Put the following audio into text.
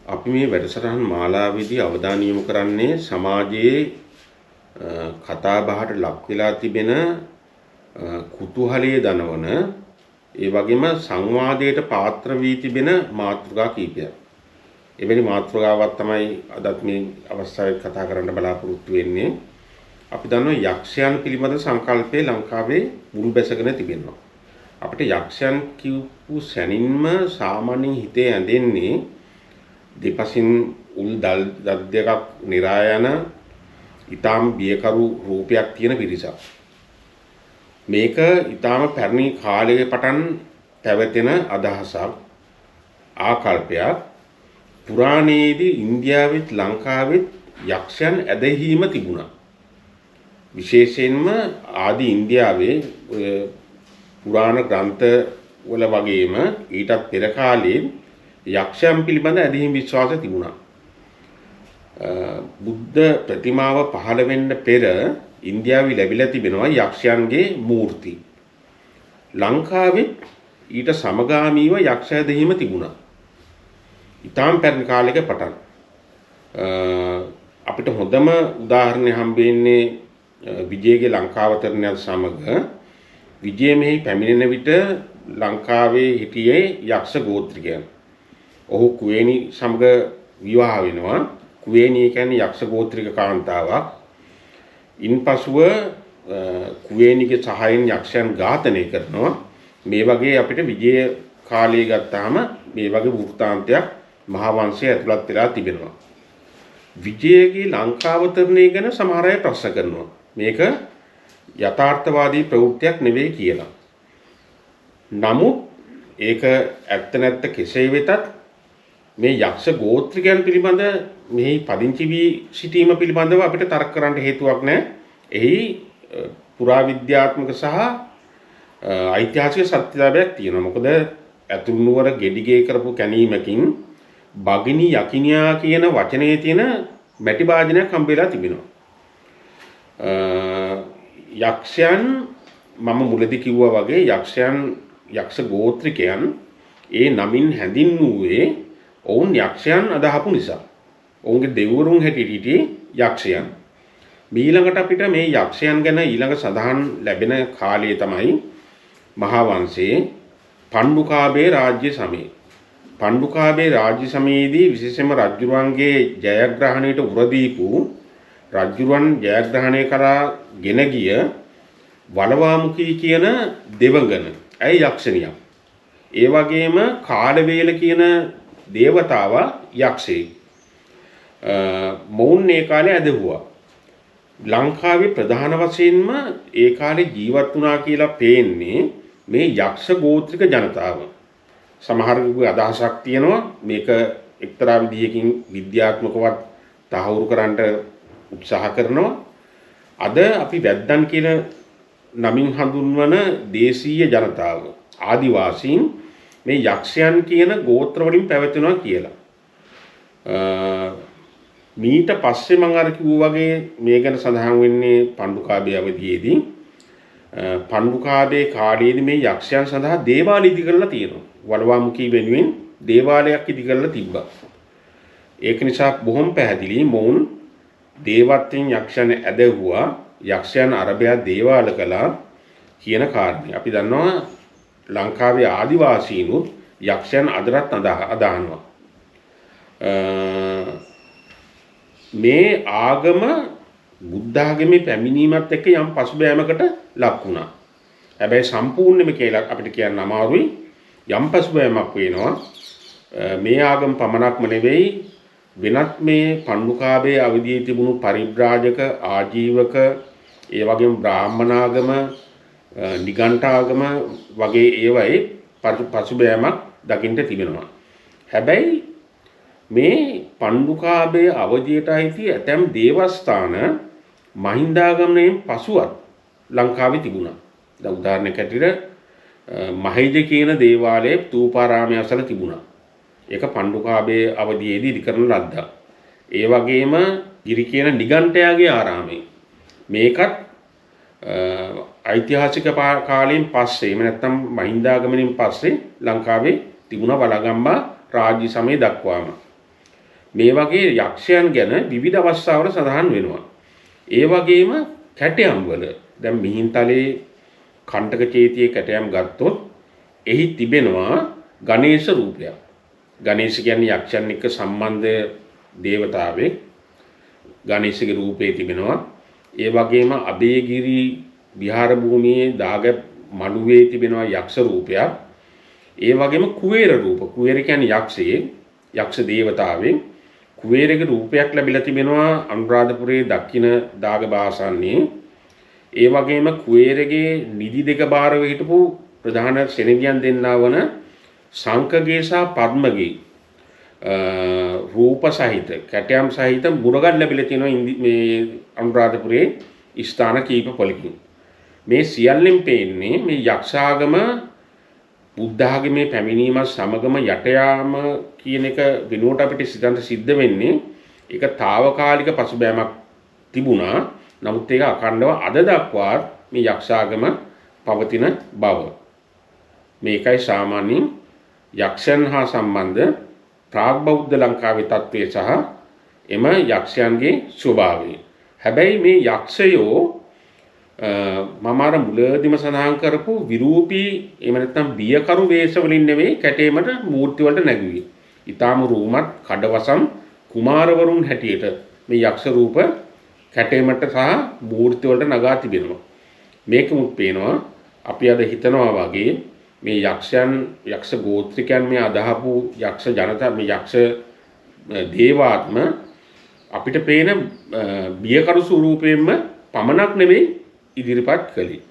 අපි මේ වැඩසටහන් මාලාවේදී අවධානය යොමු කරන්නේ සමාජයේ කතා බහට ලක් වෙලා තිබෙන කුතුහලයේ දනවන ඒ වගේම සංවාදයට පාත්‍ර වී තිබෙන මාතෘකා කීපයක්. එවැනි මාතෘකාවක් තමයි අදත් මේ අවස්ථාවේ කතා කරන්න බලාපොරොත්තු වෙන්නේ. අපි දන්නවා යක්ෂයන් පිළිබඳ සංකල්පය ලංකාවේ මුල් බැසගෙන තිබෙනවා. අපිට යක්ෂයන් කියපු සැනින්ම සාමාන්‍යයෙන් හිතේ ඇඳෙන්නේ දෙපසින් උල් දල් දෙකක් නිරායන ඊටාම් බියකරු රූපයක් තියෙන පිරිසක්. මේක ඊටාම පැරණි කාලයේ පටන් පැවතෙන අදහසක් ආකල්පයක්. පුරාණයේදී ඉන්දියාවෙත් ලංකාවෙත් යක්ෂයන් ඇදහිීම තිබුණා. විශේෂයෙන්ම ආදි ඉන්දියාවේ පුරාණ ග්‍රන්ථ වල වගේම ඊටත් පෙර කාලේ යක්ෂයන් පිළිබඳ ඇදහිීම් විශ්වාස තිබුණා. බුද්ධ ප්‍රතිමාව පහළ වෙන්න පෙර ඉන්දියාවේ ලැබිලා තිබෙනවා යක්ෂයන්ගේ මූර්ති. ලංකාවේ ඊට සමගාමීව යක්ෂ ඇදහිීම තිබුණා. ඊටාම් පැරණි කාලයක පටන් අපිට හොඳම උදාහරණය හම්බෙන්නේ විජයගේ ලංකාවතරණයත් සමග විජය මෙහි පැමිණෙන විට ලංකාවේ හිටියේ යක්ෂ ගෝත්‍රිකයන්. ඔහු කුවේණි සමග විවාහ වෙනවා. කුවේණිය කියන්නේ යක්ෂ ගෝත්‍රික කාන්තාවක්. ඉන්පසුව කුවේණිගේ සහායෙන් යක්ෂයන් ඝාතනය කරනවා. මේ වගේ අපිට විජය කාලය ගත්තාම මේ වගේ වෘත්තාන්තයක් මහා වංශය ඇතුළත් වෙලා තිබෙනවා. විජයගේ ලංකාවතරණය ගැන සමහර අය ප්‍රශ්න කරනවා. මේක යථාර්ථවාදී ප්‍රවෘත්තියක් නෙවෙයි කියලා. නමුත් ඒක ඇත්ත නැත්ත කෙසේ වෙතත් මේ යක්ෂ ගෝත්‍රිකයන් පිළිබඳ මෙහි පදිංචි වී සිටීම පිළිබඳව අපිට තර්ක කරන්න හේතුවක් නැහැ. එහි පුරාවිද්‍යාත්මක සහ ඓතිහාසික සත්‍යතාවයක් තියෙනවා. මොකද ඇතුළු නුවර ගෙඩිගේ කරපු කැණීමකින් බගිනි යකිනියා කියන වචනේ තියෙන මැටි භාජනයක් හම්බෙලා තිබෙනවා. යක්ෂයන් මම මුලදී කිව්වා වගේ යක්ෂ ගෝත්‍රිකයන් ඒ නමින් හැඳින්වුවේ ඔවුන් යක්ෂයන් අදහපු නිසා. ඔවුන්ගේ දෙවිවරුන් හැටියට යක්ෂයන්. ඊළඟට අපිට මේ යක්ෂයන් ගැන ඊළඟ සඳහන් ලැබෙන කාලය තමයි මහා වංශයේ පණ්ඩුකාභය රාජ්‍ය සමයේ. පණ්ඩුකාභය රාජ්‍ය සමයේදී විශේෂයෙන්ම රජුරුවන්ගේ ජයග්‍රහණයට උරදීපු රජුරුවන් ජයග්‍රහණය කරා ගෙන ගිය වලවාමුඛී කියන දෙවඟන. ඇයි යක්ෂණියක්. ඒ වගේම කාලවේල කියන දේවතාව යක්ෂයෙක්. මොවුන් ඒ කාලේ ඇදහුවා. ලංකාවේ ප්‍රධාන වශයෙන්ම ඒ කාලේ ජීවත් වුණා කියලා පේන්නේ මේ යක්ෂ ගෝත්‍රික ජනතාව. සමහරෙකුගේ අදහසක් තියෙනවා මේක එක්තරා විදියකින් විද්‍යාත්මකවත් තහවුරු කරන්නට උත්සාහ කරනවා. අද අපි වැද්දන් කියන නමින් හඳුන්වන දේශීය ජනතාව ආදිවාසීන් මේ යක්ෂයන් කියන ගෝත්‍ර වලින් පැවතුණා කියලා. මීට පස්සේ මම අර කිව්වා වගේ මේ ගැන සඳහන් වෙන්නේ පණ්ඩුකාභය අවධියේදී. පණ්ඩුකාභය කාලයේදී මේ යක්ෂයන් සඳහා දේවාල ඉදි කරලා තියෙනවා. වලවාමුඛී වෙනුවෙන් දේවාලයක් ඉදි කරලා තිබ්බා. ඒක නිසා බොහොම පැහැදිලි මොවුන් දේවත්වයෙන් යක්ෂයන් ඇදහුවා. යක්ෂයන් අරබයා දේවාල කළා කියන කාරණේ. අපි දන්නවා ලංකාවේ ආදිවාසීනුත් යක්ෂයන් අදටත් අදහනවා. මේ ආගම බුද්ධ ආගමේ පැමිණීමත් එක්ක යම් පසුබෑමකට ලක් වුණා. හැබැයි සම්පූර්ණයෙන්ම කියලා අපිට කියන්න අමාරුයි. යම් පසුබෑමක් වෙනවා. මේ ආගම පමණක්ම නෙවෙයි වෙනත් මේ පණ්ඩුකාභය අවධියේ තිබුණු පරිබ්‍රාජක ආජීවක ඒ වගේම බ්‍රාහ්මනාගම නිගණ්ඨාගම වගේ ඒවායේ පසුබෑමක් දකින්න තිබෙනවා. හැබැයි මේ පණ්ඩුකාභය අවධියට අයිති ඇතැම් දේවස්ථාන මහින්දාගමනයෙන් පසුවත් ලංකාවේ තිබුණා. දැන් උදාහරණයක් ඇටියට මහේජ කියන දේවාලයේ තූපාරාමය අසල තිබුණා. ඒක පණ්ඩුකාභය අවධියේදී ඉදි කරන ලද්දා. ඒ වගේම ගිරි කියන නිගණ්ඨයාගේ ආරාමය. මේකත් ඓතිහාසික කාලයෙන් පස්සේ එහෙම නැත්නම් මහින්දාගමනයෙන් පස්සේ ලංකාවේ තිබුණා වලගම්බා රාජ්‍ය සමය දක්වාම. මේ වගේ යක්ෂයන් ගැන විවිධ අවස්ථාවල සඳහන් වෙනවා. ඒ වගේම කැටයම් වල දැන් මිහින්තලේ කණ්ඨක චේතියේ කැටයම් ගත්තොත් එහි තිබෙනවා ගණේශ රූපයක්. ගණේශ කියන්නේ යක්ෂයන් එක්ක සම්බන්ධ දේවතාවෙක්. ගණේශගේ රූපේ තිබෙනවා. ඒ වගේම අබේගිරි විහාර භූමියේ දාග මළුවේ තිබෙනවා යක්ෂ රූපයක්. ඒ වගේම කුවේර රූප. කුවේර කියන්නේ යක්ෂයෙක්, යක්ෂ දේවතාවෙක්. කුවේරගේ රූපයක් ලැබිලා තිබෙනවා අනුරාධපුරයේ දක්ෂිණ දාග භාසන්නේ. ඒ වගේම කුවේරගේ නිදි දෙක බාරව හිටපු ප්‍රධාන සෙනගියන් දෙන්නා වන සංකගේ සහ පද්මගේ රූප සහිත කැටයම් සහිත මුරගල් ලැබිලා තියෙනවා මේ අනුරාධපුරයේ ස්ථාන කීප පොලකින්. මේ සියල්ලෙන් පේන්නේ මේ යක්ෂාගම බුද්ධ ආගමේ පැමිණීම සමගම යට යාම කියන එක වෙනුවට අපිට සිතන්න සිද්ධ වෙන්නේ ඒක తాවකාලික පසුබෑමක් තිබුණා. නමුත් ඒක අඛණ්ඩව අද දක්වා මේ යක්ෂාගම පවතින බව. මේකයි සාමාන්‍යයෙන් යක්ෂයන් හා සම්බන්ධ ප්‍රාග් බෞද්ධ ලංකාවේ තත්ත්වය සහ එම යක්ෂයන්ගේ ස්වභාවය. හැබැයි මේ යක්ෂයෝ මම අර මුලදීම සඳහන් කරපු විරූපී එහෙම නැත්නම් බියකරු වේශවලින් නෙවෙයි කැටේමට මූර්ති වලට නැගුවේ. ඊටාම රූමත් කඩවසම් කුමාරවරුන් හැටියට මේ යක්ෂ රූප කැටේමට සහ මූර්ති වලට නගා තිබෙනවා. මේකමුත් පේනවා අපි අද හිතනවා වගේ මේ යක්ෂයන් යක්ෂ ගෝත්‍රිකයන් මේ අදහපු යක්ෂ ජනතා මේ යක්ෂ දේවාත්ම අපිට පේන බියකරු ස්වරූපයෙන්ම පමණක් නෙවෙයි ඉදිරිපත් කළේ.